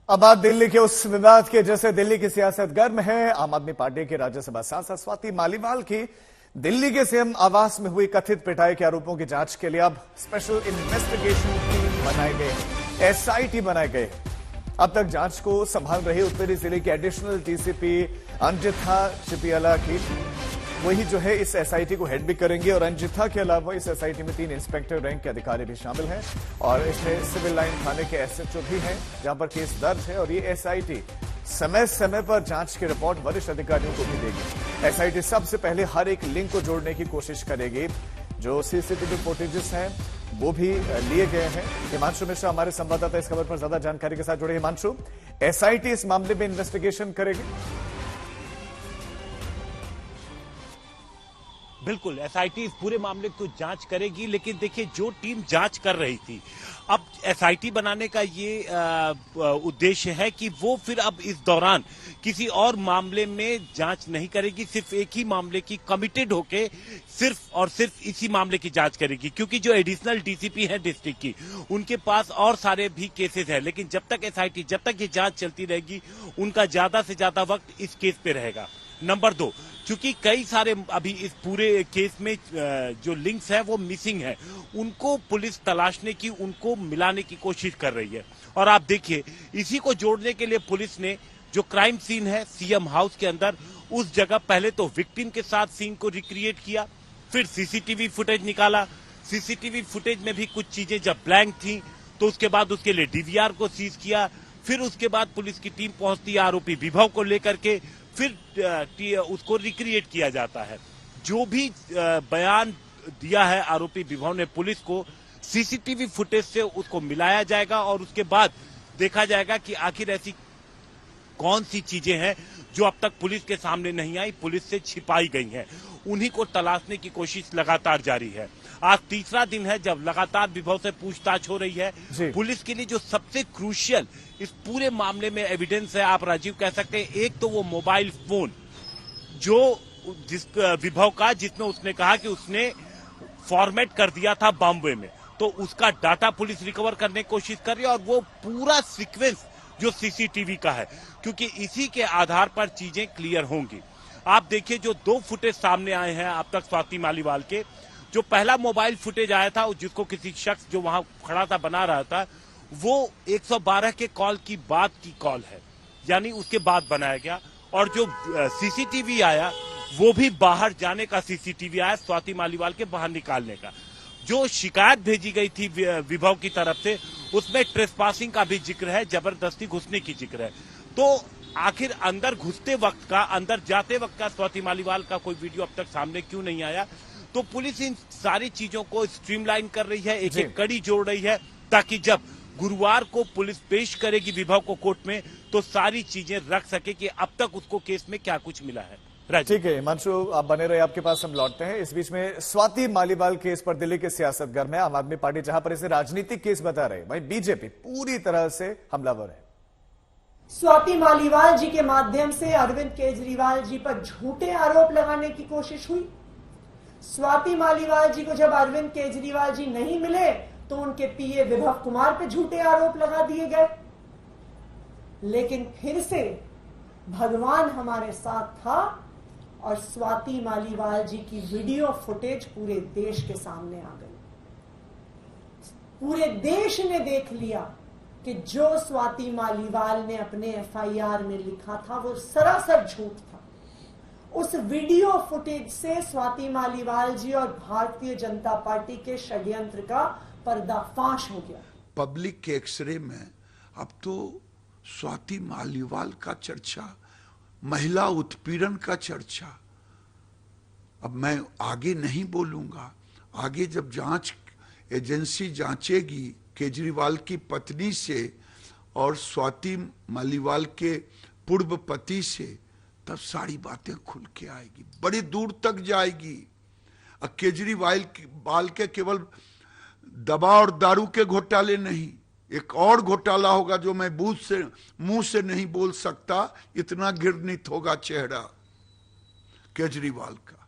अब बात दिल्ली के उस विवाद के जैसे दिल्ली की सियासत गर्म है। आम आदमी पार्टी के राज्यसभा सांसद स्वाति मालीवाल की दिल्ली के सीएम आवास में हुई कथित पिटाई के आरोपों की जांच के लिए अब स्पेशल इन्वेस्टिगेशन टीम बनाई गई, एसआईटी बनाए गए। अब तक जांच को संभाल रही उत्तरी जिले के एडिशनल डीसीपी अंजिथा चिपियाला की वही जो है इस एसआईटी को हेड भी करेंगे और अंजिथा के अलावा इस एसआईटी में 3 इंस्पेक्टर रैंक के अधिकारी भी शामिल हैं और इसमें सिविल लाइन थाने के एसएचओ भी हैं जहां पर केस दर्ज है। और ये एसआईटी समय समय पर जांच की रिपोर्ट वरिष्ठ अधिकारियों को भी देगी। एसआईटी सबसे पहले हर एक लिंक को जोड़ने की कोशिश करेगी। जो सीसीटीवी फुटेजेस हैं वो भी लिए गए हैं। हिमांशु मिश्रा हमारे संवाददाता इस खबर पर ज्यादा जानकारी के साथ जुड़े। हिमांशु, एसआईटी इस मामले में इन्वेस्टिगेशन करेगी? बिल्कुल, एसआईटी इस पूरे मामले को जांच करेगी, लेकिन देखिए जो टीम जांच कर रही थी, अब एसआईटी बनाने का ये उद्देश्य है कि वो फिर अब इस दौरान किसी और मामले में जांच नहीं करेगी, सिर्फ एक ही मामले की कमिटेड होके सिर्फ और सिर्फ इसी मामले की जांच करेगी। क्योंकि जो एडिशनल डीसीपी है डिस्ट्रिक्ट की, उनके पास और सारे भी केसेस हैं, लेकिन जब तक एसआईटी जब तक ये जांच चलती रहेगी, उनका ज्यादा से ज्यादा वक्त इस केस पे रहेगा। नंबर 2, चूंकि कई सारे अभी इस पूरे केस में जो लिंक्स हैं वो मिसिंग है, उनको पुलिस तलाशने की, उनको मिलाने की कोशिश कर रही है। और आप देखिए, इसी को जोड़ने के लिए पुलिस ने जो क्राइम सीन है सीएम हाउस के अंदर, उस जगह पहले तो विक्टिम के साथ सीन को रिक्रिएट किया, फिर सीसीटीवी फुटेज निकाला। सीसीटीवी फुटेज में भी कुछ चीजें जब ब्लैंक थी तो उसके बाद उसके लिए डीवीआर को सीज किया। फिर उसके बाद पुलिस की टीम पहुंचती है आरोपी विभव को लेकर के, फिर उसको रिक्रिएट किया जाता है। जो भी बयान दिया है आरोपी विभव ने पुलिस को, सीसीटीवी फुटेज से उसको मिलाया जाएगा और उसके बाद देखा जाएगा कि आखिर ऐसी कौन सी चीजें हैं जो अब तक पुलिस के सामने नहीं आई, पुलिस से छिपाई गई हैं। उन्हीं को तलाशने की कोशिश लगातार जारी है। आज तीसरा दिन है जब लगातार विभव से पूछताछ हो रही है। पुलिस के लिए जो सबसे क्रूशियल इस पूरे मामले में एविडेंस है, आप राजीव कह सकते हैं, एक तो वो मोबाइल फोन जो जिस विभव का, जिसमें उसने कहा कि उसने फॉर्मेट कर दिया था बॉम्बे में, तो उसका डाटा पुलिस रिकवर करने की कोशिश कर रही है। और वो पूरा सीक्वेंस जो सीसीटीवी का है, क्योंकि इसी के आधार पर चीजें क्लियर होंगी। आप देखिए जो 2 फुटेज सामने आए हैं अब तक स्वाति मालीवाल के। जो पहला मोबाइल फुटेज आया था, जिसको किसी शख्स जो वहां खड़ा था बना रहा था, वो 112 के कॉल की बाद की कॉल है, यानी उसके बाद बनाया गया। और जो सीसीटीवी आया वो भी बाहर जाने का सीसीटीवी आया, स्वाति मालीवाल के बाहर निकालने का। जो शिकायत भेजी गई थी विभव की तरफ से, उसमें ट्रेसपासिंग का भी जिक्र है, जबरदस्ती घुसने की जिक्र है। तो आखिर अंदर घुसते वक्त का, अंदर जाते वक्त का स्वाति मालीवाल का कोई वीडियो अब तक सामने क्यों नहीं आया? तो पुलिस इन सारी चीजों को स्ट्रीमलाइन कर रही है, एक एक कड़ी जोड़ रही है, ताकि जब गुरुवार को पुलिस पेश करेगी विभव को कोर्ट में, तो सारी चीजें रख सके कि अब तक उसको केस में क्या कुछ मिला है। ठीक है हिमांशु, आप बने रहे, आपके पास हम लौटते हैं। इस बीच में स्वाति मालीवाल केस पर दिल्ली के सियासत गर्म है। आम आदमी पार्टी जहां पर इसे राजनीतिक केस बता रहे, वहीं बीजेपी पूरी तरह से हमलावर है। स्वाति मालीवाल जी के माध्यम से अरविंद केजरीवाल जी पर झूठे आरोप लगाने की कोशिश हुई। स्वाति मालीवाल जी को जब अरविंद केजरीवाल जी नहीं मिले तो उनके पीए विभव कुमार पे झूठे आरोप लगा दिए गए। लेकिन फिर से भगवान हमारे साथ था और स्वाति मालीवाल जी की वीडियो फुटेज पूरे देश के सामने आ गई। पूरे देश ने देख लिया कि जो स्वाति मालीवाल ने अपने एफआईआर में लिखा था वो सरासर झूठ था। उस वीडियो फुटेज से स्वाति मालीवाल जी और भारतीय जनता पार्टी के षड्यंत्र का पर्दाफाश हो गया। पब्लिक के एक्सरे में अब तो स्वाति मालीवाल का चर्चा, महिला उत्पीड़न का चर्चा। अब मैं आगे नहीं बोलूंगा, आगे जब जांच एजेंसी जांचेगी केजरीवाल की पत्नी से और स्वाति मालीवाल के पूर्व पति से, तब सारी बातें खुल के आएगी, बड़ी दूर तक जाएगी। अब केजरीवाल के केवल दवा और दारू के घोटाले नहीं, एक और घोटाला होगा जो मैं मुंह से नहीं बोल सकता, इतना घृणित होगा चेहरा केजरीवाल का।